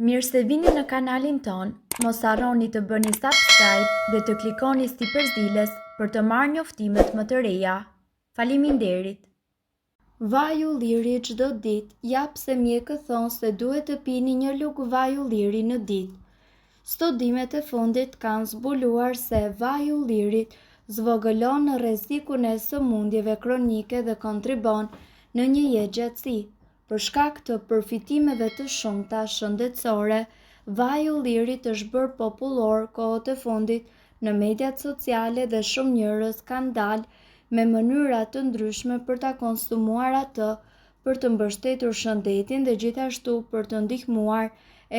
Mirë se vini në kanalin ton, mos harroni të bëni subscribe dhe të klikoni si përzieles për të marrë njoftimet më të reja. Faleminderit! Vaj ulliri çdo ditë jap se mjekët thonë se duhet të pini një lugë vaj ulliri në ditë. Studimet e fundit kanë zbuluar se vaj ullirit zvogëlon në rrezikun e sëmundjeve kronike dhe kontribon në një jetë gjatësi. Për shkak të përfitimeve të shumta shëndetësore, vaji i ullirit është bërë popullor kohët e fundit në mediat sociale dhe shumë njerëz kanë dalë me mënyra të ndryshme për ta konsumuar atë për të mbështetur shëndetin dhe gjithashtu për të ndihmuar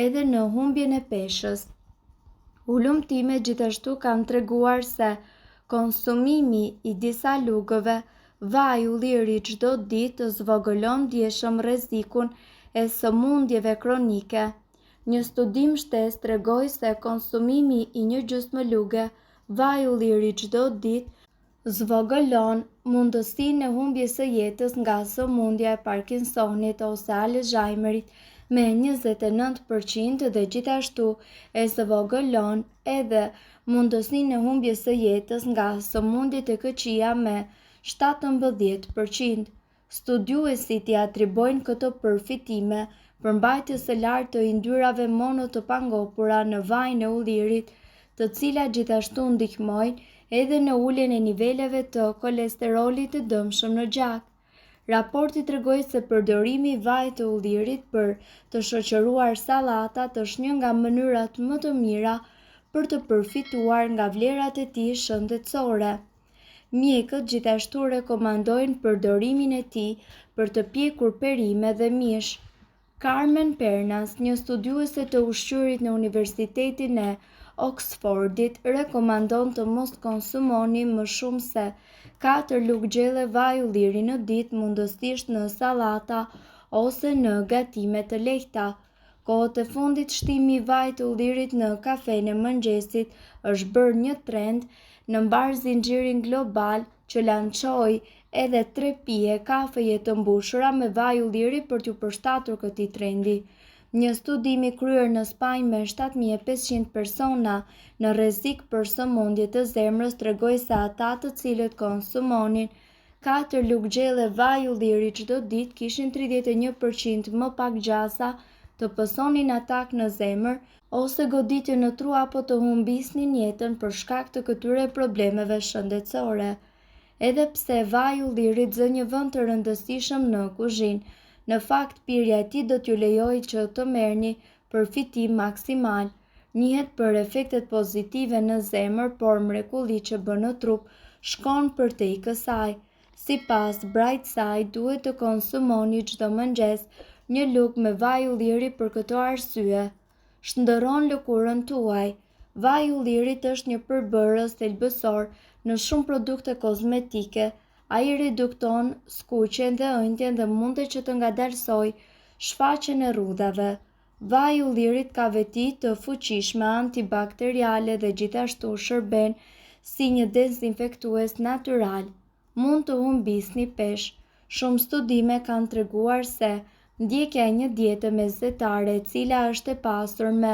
edhe në humbjen e peshës. Ulëmtimet gjithashtu kanë treguar se konsumimi i disa lugëve vaj ulliri çdo ditë zvogëlon ndjeshëm rrezikun e sëmundjeve kronike. Një studim shtesë tregoi se konsumimi i një gjysmë luge vaj ulliri çdo ditë zvogëlon mundësinë e humbjes së jetës nga sëmundja e Parkinsonit ose Alzheimerit me 29% dhe gjithashtu e zvogëlon edhe mundësinë e humbjes së jetës nga sëmundjet e këqija me 17%. Studiuesit i atribojnë këto përfitime përmbajtjes së lartë të yndyrave mono të pangopura në vajin e ullirit, të cilat gjithashtu ndihmojnë edhe në uljen e niveleve të kolesterolit të dëmshëm në gjak. Raporti tregoi se përdorimi i vajit të ullirit për të shoqëruar sallatat është një nga mënyrat më të mira për të përfituar nga vlerat e tij shëndetësore. Mjekët gjithashtu rekomandojnë përdorimin e tij për të pjekur perime dhe mish. Carmen Pernas, një studiuese të ushqyrit në Universitetin e Oxfordit, rekomandon të mos konsumoni më shumë se 4 lugë gjelle vaj ulliri në ditë, mundësisht në sallata ose në gatime të lehta. Kohët e fundit shtimi i vajit të ullirit në kafenë e mëngjesit është bërë një trend në mbar zinxhirin global që lançoi edhe 3 pije kafeje të mbushura me vaj ulliri për t'u përshtatur këtij trendi. Një studim i kryer në Spanjë me 7500 persona në rrezik për sëmundje të zemrës tregoi se ata të cilët konsumonin 4 lugë gjelle vaj ulliri çdo ditë kishin 31% më pak gjasa të pësonin atak në zemër ose goditje në tru apo të humbisnin jetën për shkak të këtyre problemeve shëndetësore. Edhe pse vaji ullirit zë një vend të rëndësishëm në kuzhinë, në fakt pirja e tij do t'ju lejojë që të merrni përfitim maksimal. Njihet për efektet pozitive në zemër, por mrekullitë që bën në trup shkon përtej kësaj. Sipas Brightside, duhet të konsumoni çdo mëngjes një lugë me vaj ulliri për këto arsye. Shndërron lëkurën tuaj. Vaji i ullirit është një përbërës thelbësor në shumë produkte kozmetike. Ai redukton skuqjen dhe ëndjen dhe mundet që të ngadalsojë shfaqjen e rrudhave. Vaji i ullirit ka veti të fuqishme antibakteriale dhe gjithashtu shërben si një dezinfektues natyral. Mund të humbisni peshë. Shumë studime kanë treguar se ndjekja e një diete mesetare e cila është e pasur me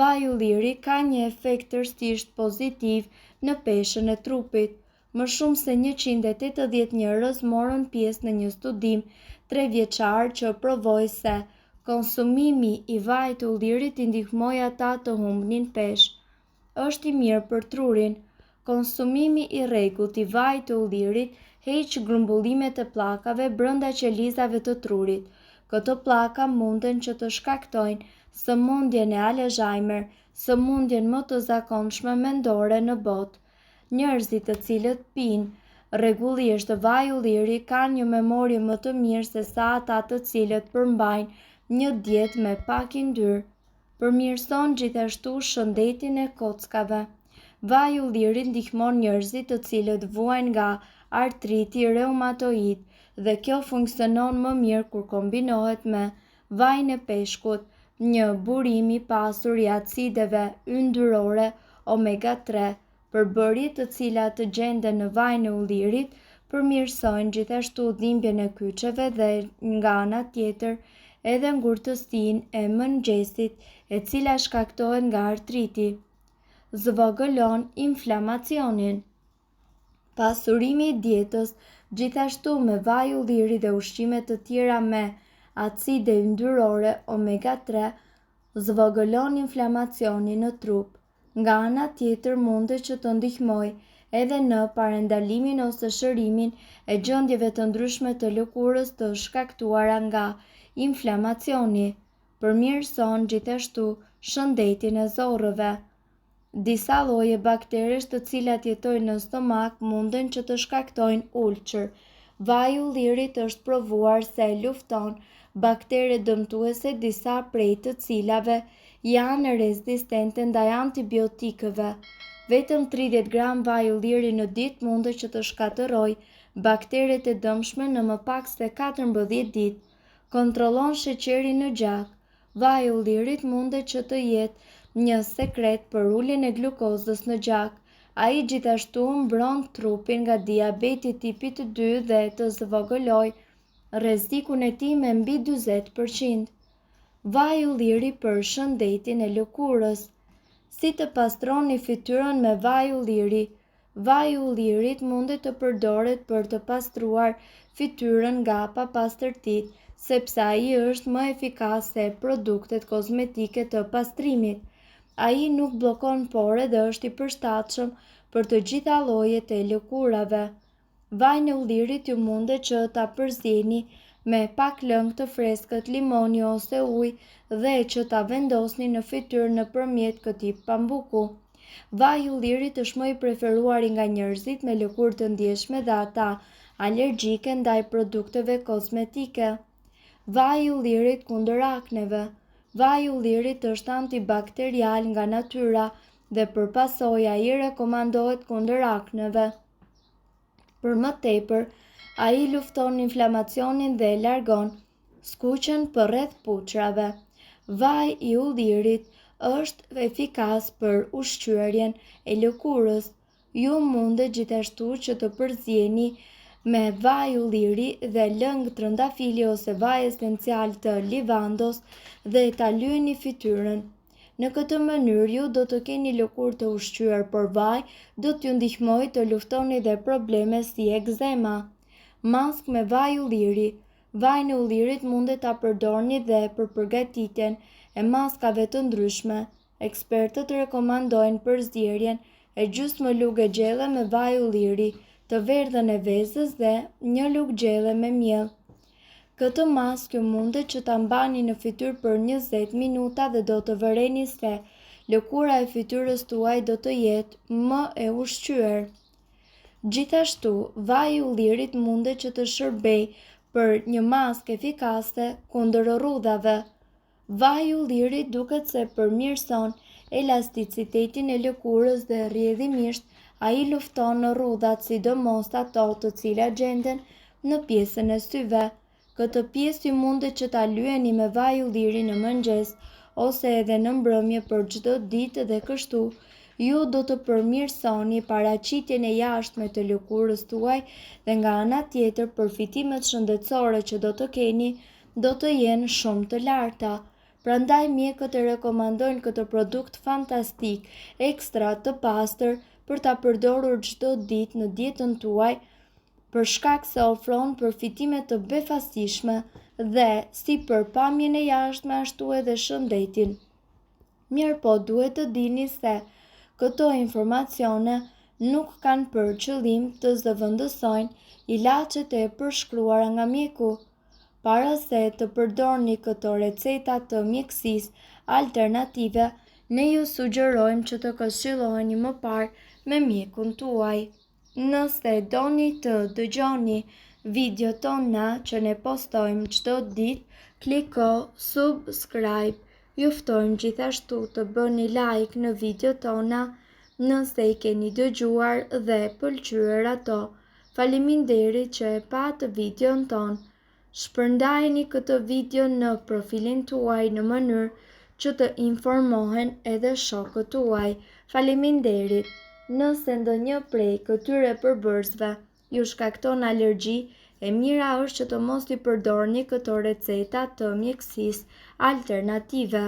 vaj ulliri ka një efekt tërësisht pozitiv në peshën e trupit. Më shumë se 180 njerëz morën pjesë në një studim 3 vjeçar që provoi se konsumimi i vajit të ullirit i ndihmoi ata të humbnin peshë. Është i mirë për trurin. Konsumimi i rregullt i vajit të ullirit heq grumbullimet e pllakave brenda qelizave të trurit. Këto pllaka munden që të shkaktojnë sëmundjen e Alzheimer, sëmundjen më të zakonshme mendore në botë. Njerëzit të cilët pinë rregullisht vaj ulliri kanë një memorie më të mirë se sa ata të cilët përmbajnë një dietë me pak yndyrë. Përmirëson gjithashtu shëndetin e kockave. Vaji i ullirit ndihmon njerëzit të cilët vuajnë nga artriti reumatoid dhe kjo funksionon më mirë kur kombinohet me vajin e peshkut, një burim i pasur i acideve yndyrore omega-3, përbërjet të cilat të gjenden në vajin e ullirit përmirësojnë gjithashtu dhimbjen e kyçeve dhe nga ana tjetër edhe ngurtësinë e mëngjesit, e cila shkaktohet nga artriti. Zvogëlon inflamacionin. Pasurimi i dietës, gjithashtu me vaj ulliri dhe ushqime të tjera me acide yndyrore omega 3, zvogëlon inflamacionin në trup. Nga ana tjetër mundet që të ndihmojë edhe në parandalimin ose shërimin e gjendjeve të ndryshme të lëkurës të shkaktuara nga inflamacioni. Përmirëson gjithashtu shëndetin e zorrëve. Disa lloje bakteresh të cilat jetojnë në stomak munden që të shkaktojnë ulcer. Vaji i ullirit është provuar se lufton baktere dëmtuese, disa prej të cilave janë rezistente ndaj antibiotikëve. Vetëm 30 gram vaj ulliri në ditë mundet që të shkatërrojë bakteret e dëmshme në më pak se 14 ditë. Kontrollon sheqerin në gjak. Vaji i ullirit mundet që të jetë një sekret për uljen e glukozës në gjak. Ai gjithashtu mbron trupin nga diabeti tipi 2 dhe të zvogëlojë rrezikun e tij me mbi 40%. Vaji i ulliri për shëndetin e lëkurës. Si të pastroni fytyrën me vaj ulliri? Vaji i ullirit mundet të përdoret për të pastruar fytyrën nga papastërtitë, sepse ai është më efikas se produktet kozmetike të pastrimit. Ai nuk bllokon pore dhe është i përshtatshëm për të gjitha llojet e lëkurave. Vajin e ullirit ju mundet që ta përzieni me pak lëng të freskët, limoni ose ujë dhe që ta vendosni në fytyrë nëpërmjet këtij pambuku. Vaji i ullirit është më i preferuari nga njerëzit me lëkurë të ndjeshme dhe ata alergjike ndaj produkteve kozmetike. Vaji i ullirit kundër akneve. Vaji i ullirit është antibakterial nga natyra dhe përpasoj ai rekomandohet kundër akneve. Për më tepër, ai lufton inflamacionin dhe largon skuqen përreth puçrave. Vaji i ullirit është efikas për ushqyerjen e lëkurës. Ju mundet gjithashtu që të përzieni me vaj ulliri dhe lëng trëndafili ose vaj esencial të livandos dhe ta lyeni fytyrën. Në këtë mënyrë ju do të keni lëkurë të ushqyer, por vaj do t'ju ndihmojë të luftoni dhe probleme si ekzema. Mask me vaj ulliri. Vajin e ullirit mundet ta përdorni dhe për përgatitjen e maskave të ndryshme. Ekspertët rekomandojnë përzierjen e gjysmë lugë gjelle me vaj ulliri, të verdhën e vezës dhe një lugë gjelle me miell. Këtë maskë ju mundet që ta mbani në fytyrë për 20 minuta dhe do të vëreni se lëkura e fytyrës tuaj do të jetë më e ushqyer. Gjithashtu, vaji i ullirit mundet që të shërbejë për një maskë efikase kundër rrudhave. Vaji i ullirit duket se përmirëson elasticitetin e lëkurës dhe rrjedhimisht ai lufton rrudhat, sidomos ato të cilat gjenden në pjesën e syve. Këtë pjesë ju mundet që ta lyeni me vaj ulliri në mëngjes ose edhe në mbrëmje për çdo ditë dhe kështu ju do të përmirësoni paraqitjen e jashtme të lëkurës tuaj dhe nga ana tjetër përfitimet shëndetësore që do të keni do të jenë shumë të larta. Prandaj mjekët e rekomandojnë këtë produkt fantastik, ekstra të pastër për ta përdorur çdo ditë në dietën tuaj, për shkak se ofron përfitime të befasishme dhe si për pamjen e jashtme ashtu edhe shëndetin. Mirëpo duhet të dini se këto informacione nuk kanë për qëllim të zëvendësojnë ilaçet e përshkruara nga mjeku. Para se të përdorni këto receta të mjekësisë alternative, ne ju sugjerojmë që të këshilloheni më parë me mjekun tuaj. Nëse doni të dëgjoni video tona që ne postojmë çdo ditë, kliko subscribe. Ju ftojmë gjithashtu të bëni like në video tona nëse i keni dëgjuar dhe pëlqyer ato. Faleminderit që e patë videon ton. Shpërndajeni këtë video në profilin tuaj në mënyrë që të informohen edhe shokët tuaj. Faleminderit. Nëse ndonjë prej këtyre përbërësve ju shkakton alergji, E mira është që të mos i përdorni këto receta të mjekësisë alternative.